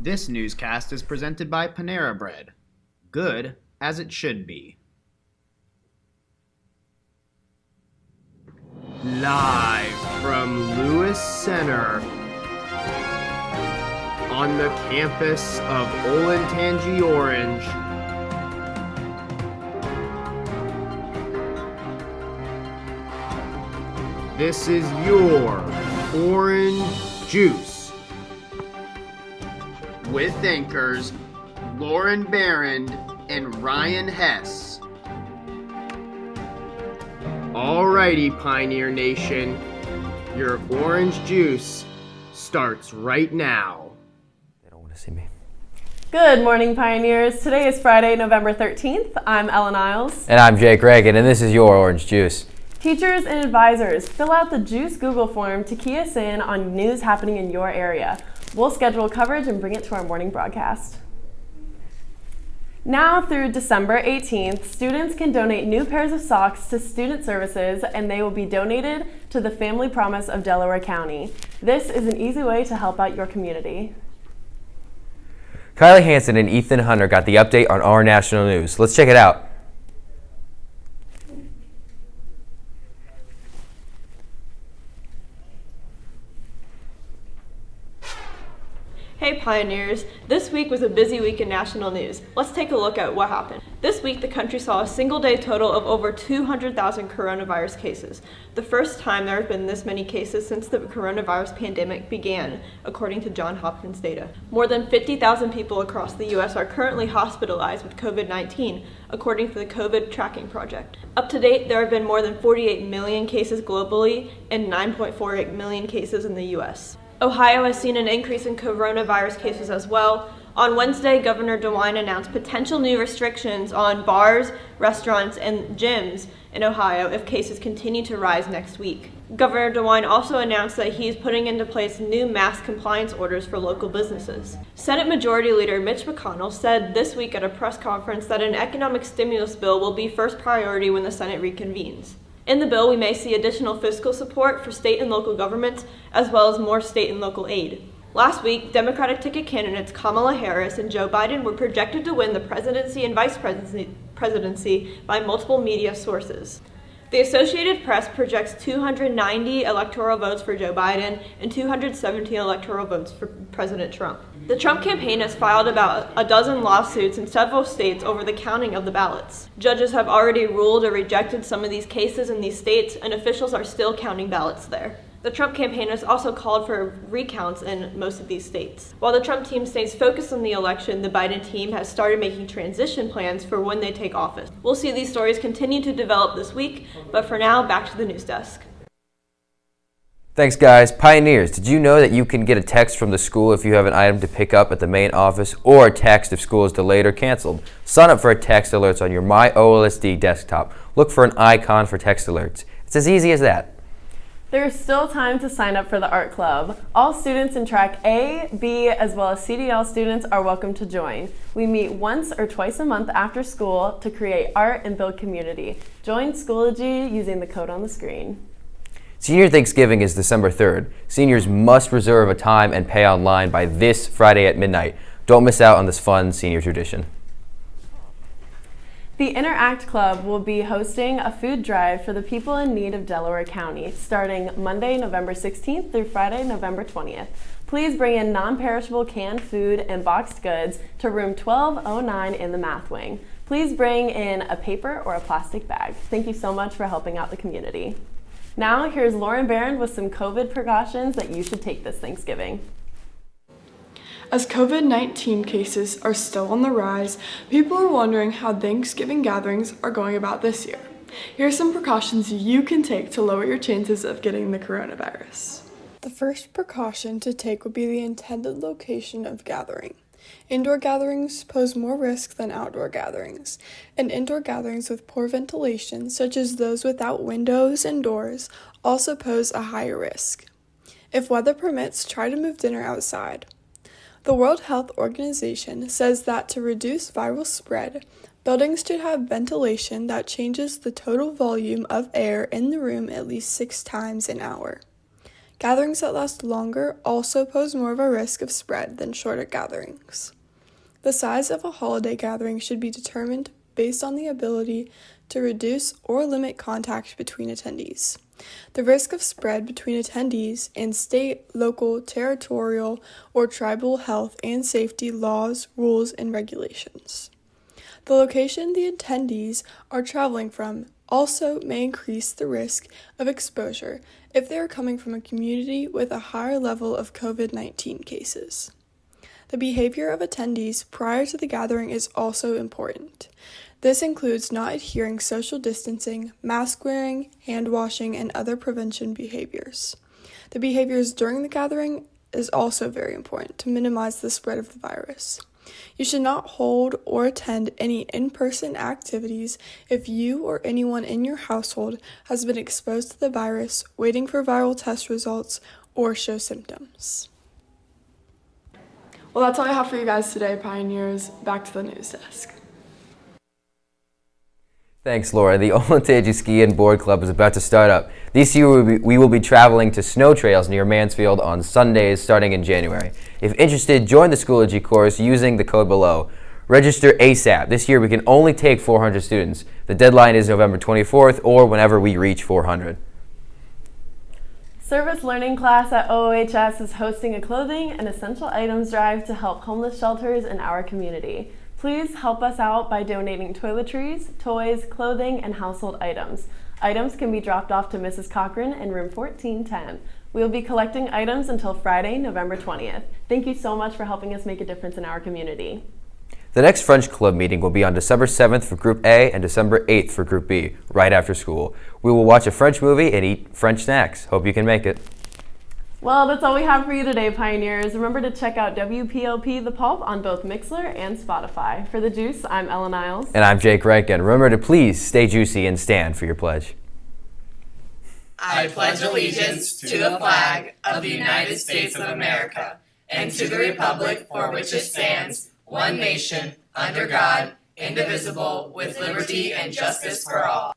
This newscast is presented by Panera BREAD. Good as it should be. Live from Lewis Center on the campus of Olentangy Orange, this is your Orange Juice with anchors Lauren Barrand and Ryan Hess. Alrighty, Pioneer Nation, your Orange Juice starts right now. They don't want to see me. Good morning, Pioneers. Today is Friday, November 13th. I'm Ellen Isles. And I'm Jake Reagan, and this is your Orange Juice. Teachers and advisors, fill out the Juice Google form to key us in on news happening in your area. We'll schedule coverage and bring it to our morning broadcast. Now through December 18th, students can donate new pairs of socks to Student Services, and they will be donated to the Family Promise of Delaware County. This is an easy way to help out your community. Kylie Hansen and Ethan Hunter got the update on our national news. Let's check it out. Hey Pioneers, this week was a busy week in national news. Let's take a look at what happened. This week, the country saw a single-day total of over 200,000 coronavirus cases. The first time there have been this many cases since the coronavirus pandemic began, according to Johns Hopkins data. More than 50,000 people across the U.S. are currently hospitalized with COVID-19, according to the COVID Tracking Project. Up to date, there have been more than 48 million cases globally and 9.48 million cases in the U.S. Ohio has seen an increase in coronavirus cases as well. On Wednesday, Governor DeWine announced potential new restrictions on bars, restaurants, and gyms in Ohio if cases continue to rise next week. Governor DeWine also announced that he is putting into place new mask compliance orders for local businesses. Senate Majority Leader Mitch McConnell said this week at a press conference that an economic stimulus bill will be first priority when the Senate reconvenes. In the bill, we may see additional fiscal support for state and local governments, as well as more state and local aid. Last week, Democratic ticket candidates Kamala Harris and Joe Biden were projected to win the presidency and vice presidency by multiple media sources. The Associated Press projects 290 electoral votes for Joe Biden and 217 electoral votes for President Trump. The Trump campaign has filed about a dozen lawsuits in several states over the counting of the ballots. Judges have already ruled or rejected some of these cases in these states, and officials are still counting ballots there. The Trump campaign has also called for recounts in most of these states. While the Trump team stays focused on the election, the Biden team has started making transition plans for when they take office. We'll see these stories continue to develop this week, but for now, back to the news desk. Thanks, guys. Pioneers, did you know that you can get a text from the school if you have an item to pick up at the main office, or a text if school is delayed or canceled? Sign up for text alerts on your My OLSD desktop. Look for an icon for text alerts. It's as easy as that. There's still time to sign up for the art club. All students in track A, B, as well as CDL students are welcome to join. We meet once or twice a month after school to create art and build community. Join Schoology using the code on the screen. Senior Thanksgiving is December 3rd. Seniors must reserve a time and pay online by this Friday at midnight. Don't miss out on this fun senior tradition. The Interact Club will be hosting a food drive for the people in need of Delaware County, starting Monday, November 16th through Friday, November 20th. Please bring in non-perishable canned food and boxed goods to room 1209 in the math wing. Please bring in a paper or a plastic bag. Thank you so much for helping out the community. Now, here's Lauren Barrand with some COVID precautions that you should take this Thanksgiving. As COVID-19 cases are still on the rise, people are wondering how Thanksgiving gatherings are going about this year. Here are some precautions you can take to lower your chances of getting the coronavirus. The first precaution to take would be the intended location of gathering. Indoor gatherings pose more risk than outdoor gatherings, and indoor gatherings with poor ventilation, such as those without windows and doors, also pose a higher risk. If weather permits, try to move dinner outside. The World Health Organization says that to reduce viral spread, buildings should have ventilation that changes the total volume of air in the room at least 6 times an hour. Gatherings that last longer also pose more of a risk of spread than shorter gatherings. The size of a holiday gathering should be determined based on the ability to reduce or limit contact between attendees, the risk of spread between attendees, and state, local, territorial, or tribal health and safety laws, rules, and regulations. The location the attendees are traveling from also may increase the risk of exposure if they are coming from a community with a higher level of COVID-19 cases. The behavior of attendees prior to the gathering is also important. This includes not adhering social distancing, mask wearing, hand washing, and other prevention behaviors. The behaviors during the gathering is also very important to minimize the spread of the virus. You should not hold or attend any in-person activities if you or anyone in your household has been exposed to the virus, waiting for viral test results, or show symptoms. Well, that's all I have for you guys today, Pioneers. Back to the news desk. Thanks, Laura. The Olentangy Ski and Board Club is about to start up. This year, we will be traveling to snow trails near Mansfield on Sundays starting in January. If interested, join the Schoology course using the code below. Register ASAP. This year, we can only take 400 students. The deadline is November 24th or whenever we reach 400. Service Learning Class at OOHS is hosting a clothing and essential items drive to help homeless shelters in our community. Please help us out by donating toiletries, toys, clothing, and household items. Items can be dropped off to Mrs. Cochran in room 1410. We will be collecting items until Friday, November 20th. Thank you so much for helping us make a difference in our community. The next French Club meeting will be on December 7th for Group A and December 8th for Group B, right after school. We will watch a French movie and eat French snacks. Hope you can make it. Well, that's all we have for you today, Pioneers. Remember to check out WPLP The Pulp on both Mixlr and Spotify. For The Juice, I'm Ella Niles. And I'm Jake Rankin. Remember to please stay juicy and stand for your pledge. I pledge allegiance to the flag of the United States of America and to the republic for which it stands, one nation, under God, indivisible, with liberty and justice for all.